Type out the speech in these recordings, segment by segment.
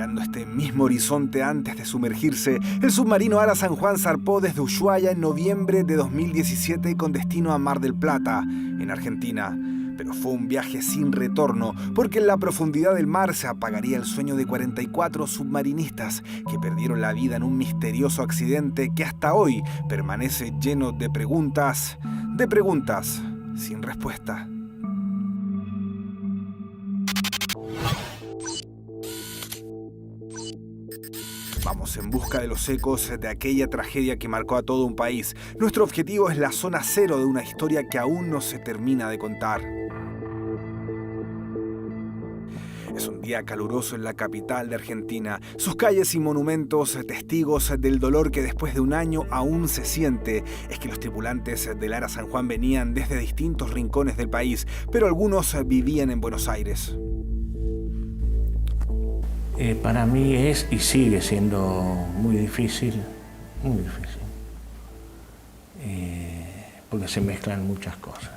Mirando este mismo horizonte antes de sumergirse, el submarino Ara San Juan zarpó desde Ushuaia en noviembre de 2017 con destino a Mar del Plata, en Argentina. Pero fue un viaje sin retorno, porque en la profundidad del mar se apagaría el sueño de 44 submarinistas que perdieron la vida en un misterioso accidente que hasta hoy permanece lleno de preguntas sin respuesta. Vamos en busca de los ecos de aquella tragedia que marcó a todo un país. Nuestro objetivo es la zona cero de una historia que aún no se termina de contar. Es un día caluroso en la capital de Argentina. Sus calles y monumentos, testigos del dolor que después de un año aún se siente. Es que los tripulantes del Ara San Juan venían desde distintos rincones del país, pero algunos vivían en Buenos Aires. Para mí es y sigue siendo muy difícil, porque se mezclan muchas cosas.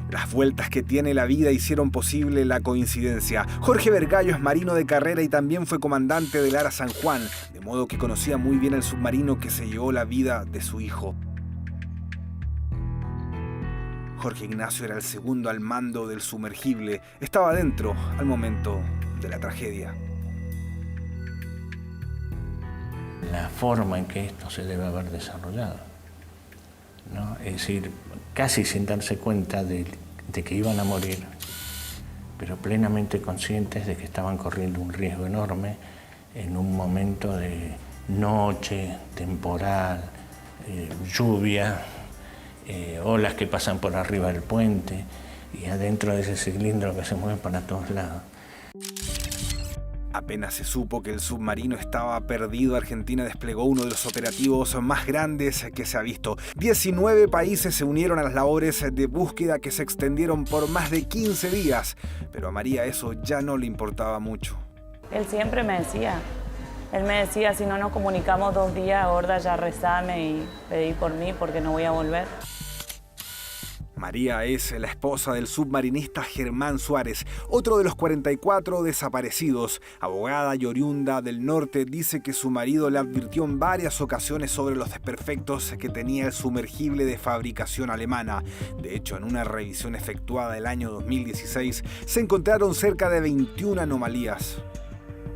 Las vueltas que tiene la vida hicieron posible la coincidencia. Jorge Vergallo es marino de carrera y también fue comandante del Ara San Juan, de modo que conocía muy bien el submarino que se llevó la vida de su hijo. Jorge Ignacio era el segundo al mando del sumergible. Estaba dentro al momento de la tragedia. La forma en que esto se debe haber desarrollado, ¿no? Es decir, casi sin darse cuenta de que iban a morir, pero plenamente conscientes de que estaban corriendo un riesgo enorme en un momento de noche, temporal, lluvia, olas que pasan por arriba del puente y adentro de ese cilindro que se mueve para todos lados. Apenas se supo que el submarino estaba perdido, Argentina desplegó uno de los operativos más grandes que se ha visto. 19 países se unieron a las labores de búsqueda que se extendieron por más de 15 días. Pero a María eso ya no le importaba mucho. Él siempre me decía, si no nos comunicamos 2 días, Gorda, ya rezame y pedí por mí porque no voy a volver. María es la esposa del submarinista Germán Suárez, otro de los 44 desaparecidos. Abogada y oriunda del norte, dice que su marido le advirtió en varias ocasiones sobre los desperfectos que tenía el sumergible de fabricación alemana. De hecho, en una revisión efectuada el año 2016, se encontraron cerca de 21 anomalías.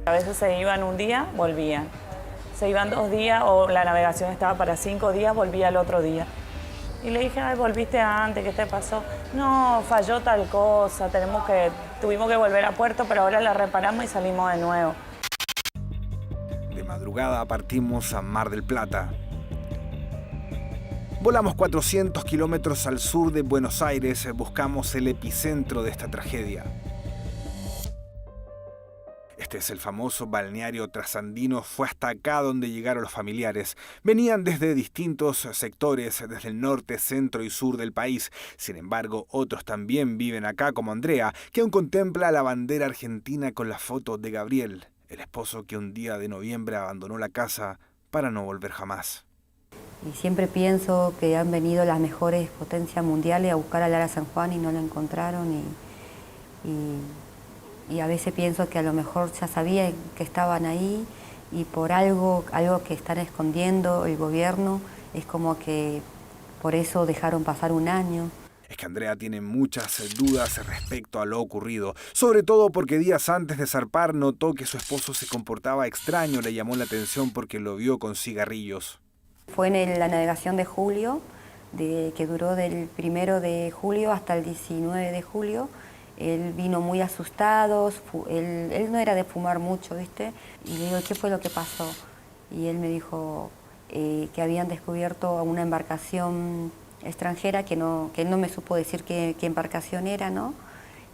A veces se iban un día, volvían. Se iban 2 días o la navegación estaba para 5 días, volvía el otro día. Y le dije, ay, volviste antes, ¿qué te pasó? No, falló tal cosa, tuvimos que volver a puerto, pero ahora la reparamos y salimos de nuevo. De madrugada partimos a Mar del Plata. Volamos 400 kilómetros al sur de Buenos Aires, buscamos el epicentro de esta tragedia. Este es el famoso balneario trasandino. Fue hasta acá donde llegaron los familiares. Venían desde distintos sectores, desde el norte, centro y sur del país. Sin embargo, otros también viven acá, como Andrea, que aún contempla la bandera argentina con la foto de Gabriel, el esposo que un día de noviembre abandonó la casa para no volver jamás. Y siempre pienso que han venido las mejores potencias mundiales a buscar al Ara San Juan y no lo encontraron. Y a veces pienso que a lo mejor ya sabían que estaban ahí y por algo que están escondiendo el gobierno, es como que por eso dejaron pasar un año. Es que Andrea tiene muchas dudas respecto a lo ocurrido, sobre todo porque días antes de zarpar notó que su esposo se comportaba extraño, le llamó la atención porque lo vio con cigarrillos. Fue en la navegación de julio, que duró del 1 de julio hasta el 19 de julio. Él vino muy asustado, él no era de fumar mucho, ¿viste? Y le digo, ¿qué fue lo que pasó? Y él me dijo que habían descubierto una embarcación extranjera, que él no me supo decir qué embarcación era, ¿no?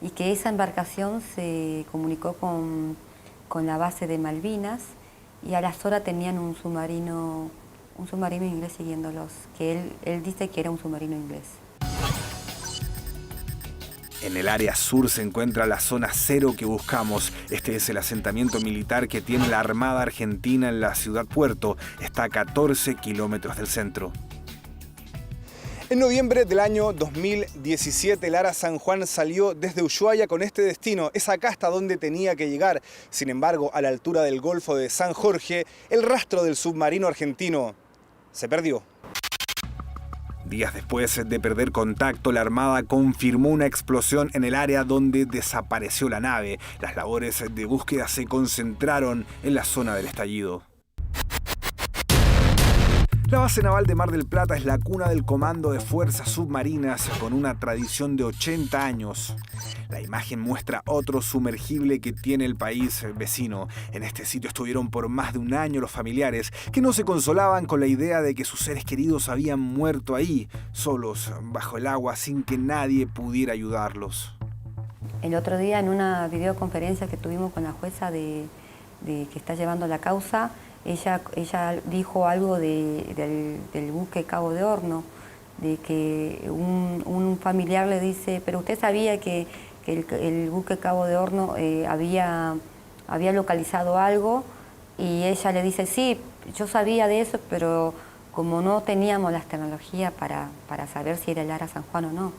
Y que esa embarcación se comunicó con la base de Malvinas y a las horas tenían un submarino inglés siguiéndolos, que él dice que era un submarino inglés. En el área sur se encuentra la zona cero que buscamos. Este es el asentamiento militar que tiene la Armada Argentina en la ciudad puerto. Está a 14 kilómetros del centro. En noviembre del año 2017, el Ara San Juan salió desde Ushuaia con este destino. Es acá hasta donde tenía que llegar. Sin embargo, a la altura del Golfo de San Jorge, el rastro del submarino argentino se perdió. Días después de perder contacto, la Armada confirmó una explosión en el área donde desapareció la nave. Las labores de búsqueda se concentraron en la zona del estallido. La base naval de Mar del Plata es la cuna del Comando de Fuerzas Submarinas con una tradición de 80 años. La imagen muestra otro sumergible que tiene el país vecino. En este sitio estuvieron por más de un año los familiares que no se consolaban con la idea de que sus seres queridos habían muerto ahí, solos, bajo el agua, sin que nadie pudiera ayudarlos. El otro día en una videoconferencia que tuvimos con la jueza de que está llevando la causa, ella dijo algo del buque Cabo de Horno, de que un familiar le dice, pero usted sabía que el buque Cabo de Horno había localizado algo, y ella le dice, sí, yo sabía de eso, pero como no teníamos las tecnologías para saber si era el Ara San Juan o no.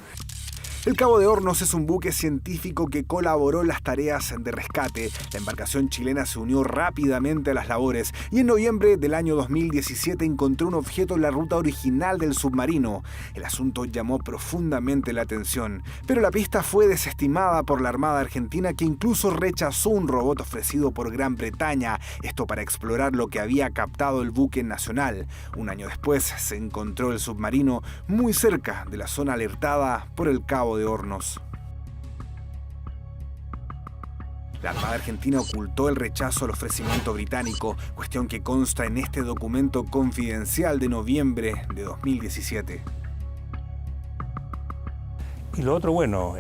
El Cabo de Hornos es un buque científico que colaboró en las tareas de rescate. La embarcación chilena se unió rápidamente a las labores y en noviembre del año 2017 encontró un objeto en la ruta original del submarino. El asunto llamó profundamente la atención, pero la pista fue desestimada por la Armada Argentina, que incluso rechazó un robot ofrecido por Gran Bretaña, esto para explorar lo que había captado el buque nacional. Un año después se encontró el submarino muy cerca de la zona alertada por el Cabo de Hornos. La Armada Argentina ocultó el rechazo al ofrecimiento británico, cuestión que consta en este documento confidencial de noviembre de 2017. Y lo otro, bueno,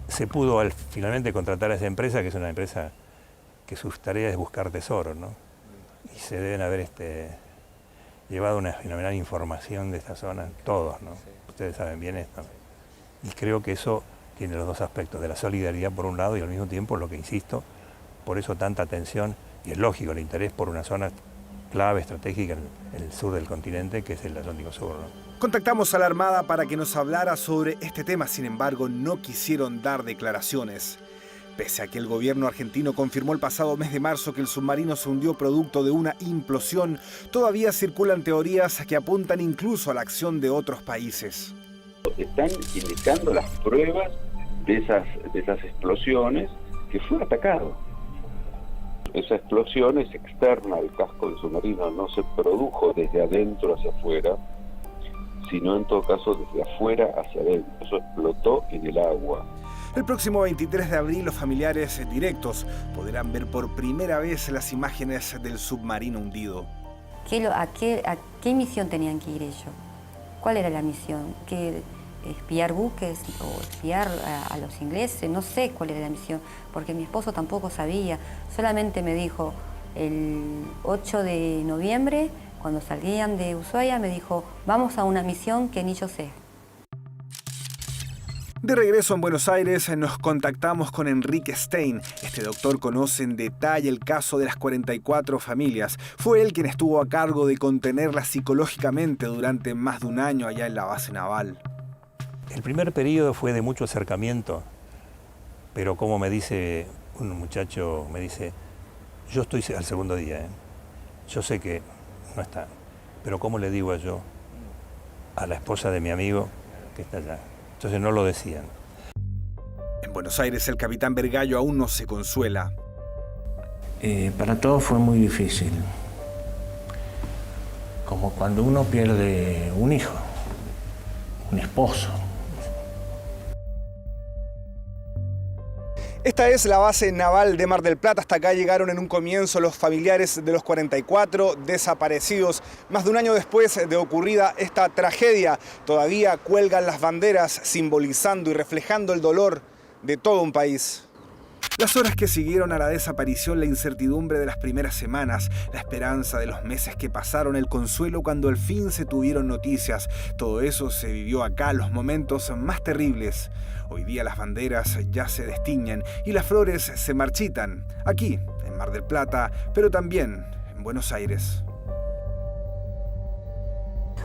se pudo finalmente contratar a esa empresa, que es una empresa que sus tareas es buscar tesoros, ¿no? Y se deben haber llevado una fenomenal información de esta zona, todos, ¿no? Ustedes saben bien esto. Y creo que eso tiene los dos aspectos, de la solidaridad por un lado y al mismo tiempo, lo que insisto, por eso tanta atención, y es lógico, el interés por una zona clave, estratégica en el sur del continente, que es el Atlántico Sur, ¿no? Contactamos a la Armada para que nos hablara sobre este tema, sin embargo, no quisieron dar declaraciones. Pese a que el gobierno argentino confirmó el pasado mes de marzo que el submarino se hundió producto de una implosión, todavía circulan teorías que apuntan incluso a la acción de otros países. Están indicando las pruebas de esas explosiones que fue atacado. Esa explosión es externa al casco del submarino, no se produjo desde adentro hacia afuera, sino en todo caso desde afuera hacia adentro. Eso explotó en el agua. El próximo 23 de abril los familiares directos podrán ver por primera vez las imágenes del submarino hundido. ¿A qué misión tenían que ir ellos? ¿Cuál era la misión? ¿Que espiar buques o espiar a los ingleses? No sé cuál era la misión, porque mi esposo tampoco sabía. Solamente me dijo el 8 de noviembre, cuando salían de Ushuaia, me dijo, vamos a una misión que ni yo sé. De regreso en Buenos Aires nos contactamos con Enrique Stein. Este doctor conoce en detalle el caso de las 44 familias. Fue él quien estuvo a cargo de contenerlas psicológicamente durante más de un año allá en la base naval. El primer periodo fue de mucho acercamiento, pero como me dice un muchacho, me dice, yo estoy al segundo día, yo sé que no está, pero ¿cómo le digo yo a la esposa de mi amigo que está allá? Entonces no lo decían. En Buenos Aires el capitán Vergallo aún no se consuela. Para todos fue muy difícil. Como cuando uno pierde un hijo, un esposo. Esta es la base naval de Mar del Plata. Hasta acá llegaron en un comienzo los familiares de los 44 desaparecidos. Más de un año después de ocurrida esta tragedia, todavía cuelgan las banderas simbolizando y reflejando el dolor de todo un país. Las horas que siguieron a la desaparición, la incertidumbre de las primeras semanas, la esperanza de los meses que pasaron, el consuelo cuando al fin se tuvieron noticias. Todo eso se vivió acá, los momentos más terribles. Hoy día las banderas ya se destiñen y las flores se marchitan. Aquí, en Mar del Plata, pero también en Buenos Aires.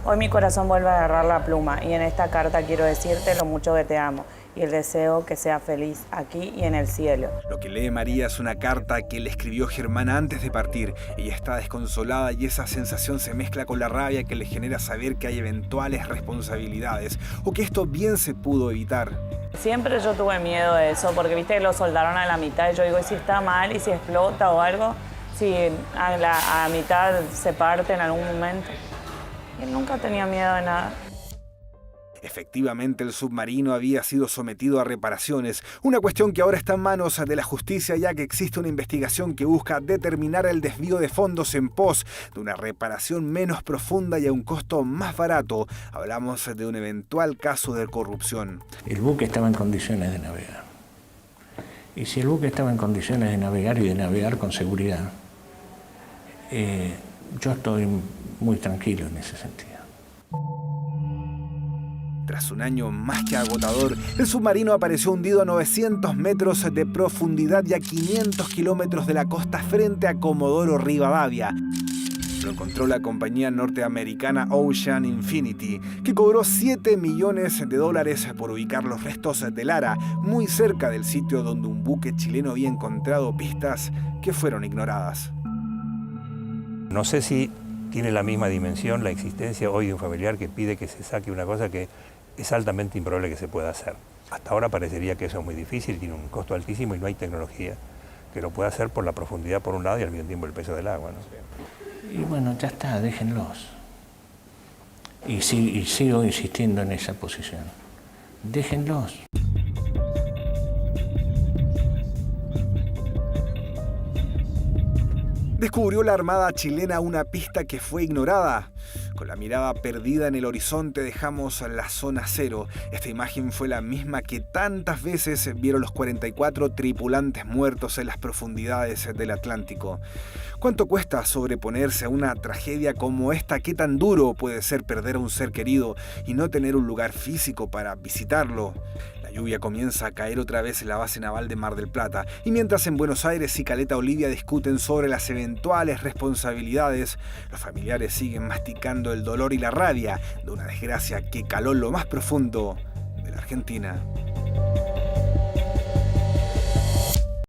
Hoy mi corazón vuelve a agarrar la pluma y en esta carta quiero decirte lo mucho que te amo y el deseo que seas feliz aquí y en el cielo. Lo que lee María es una carta que le escribió Germán antes de partir. Ella está desconsolada y esa sensación se mezcla con la rabia que le genera saber que hay eventuales responsabilidades o que esto bien se pudo evitar. Siempre yo tuve miedo de eso porque viste que lo soldaron a la mitad y yo digo, ¿y si está mal y si explota o algo? Si a la mitad se parte en algún momento. Él nunca tenía miedo de nada. Efectivamente, el submarino había sido sometido a reparaciones, una cuestión que ahora está en manos de la justicia ya que existe una investigación que busca determinar el desvío de fondos en pos de una reparación menos profunda y a un costo más barato. Hablamos de un eventual caso de corrupción. El buque estaba en condiciones de navegar. Y si el buque estaba en condiciones de navegar y de navegar con seguridad, yo estoy muy tranquilo en ese sentido. Tras un año más que agotador, el submarino apareció hundido a 900 metros de profundidad y a 500 kilómetros de la costa frente a Comodoro Rivadavia. Lo encontró la compañía norteamericana Ocean Infinity, que cobró $7 millones por ubicar los restos de Lara, muy cerca del sitio donde un buque chileno había encontrado pistas que fueron ignoradas. No sé si tiene la misma dimensión la existencia hoy de un familiar que pide que se saque una cosa que es altamente improbable que se pueda hacer. Hasta ahora parecería que eso es muy difícil, tiene un costo altísimo y no hay tecnología que lo pueda hacer por la profundidad por un lado y al mismo tiempo el peso del agua, ¿no? Y bueno, ya está, déjenlos. Y sigo insistiendo en esa posición. Déjenlos. Descubrió la Armada chilena una pista que fue ignorada. Con la mirada perdida en el horizonte dejamos la zona cero. Esta imagen fue la misma que tantas veces vieron los 44 tripulantes muertos en las profundidades del Atlántico. ¿Cuánto cuesta sobreponerse a una tragedia como esta? ¿Qué tan duro puede ser perder a un ser querido y no tener un lugar físico para visitarlo? La lluvia comienza a caer otra vez en la base naval de Mar del Plata, y mientras en Buenos Aires y Caleta Olivia discuten sobre las eventuales responsabilidades, los familiares siguen masticando el dolor y la rabia de una desgracia que caló lo más profundo de la Argentina.